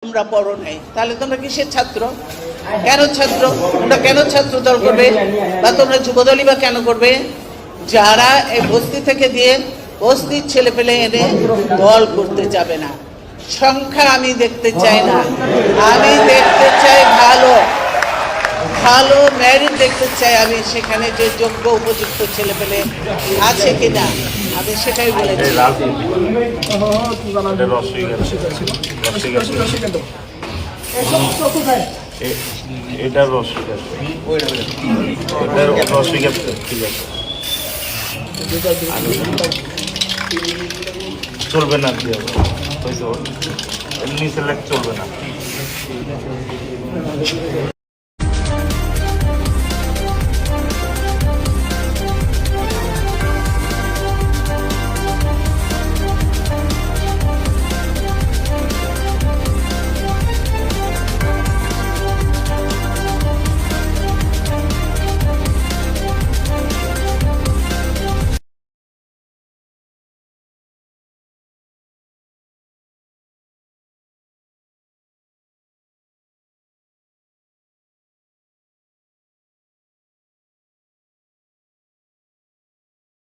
তোমরা পড়ো নাই, তাহলে তোমরা কিসের ছাত্র? কেন ছাত্র? তোমরা কেন ছাত্র দল করবে, বা তোমরা যুবদলই বা কেন করবে? যারা এই বস্তি থেকে দিয়ে বস্তির ছেলে পেলে এনে দল করতে যাবে না। সংখ্যা আমি দেখতে চাই না, আমি দেখতে চাই ভালো ভালো মেরিট দেখতে চাই। আমি সেখানে যে যোগ্য উপযুক্ত ছেলে পেলে আছে কিনা আমি সেটাই বলেছি। এটা রসিক ঠিক আছে, চলবে না, কি হবে এমনি সিলেক্ট চলবে না।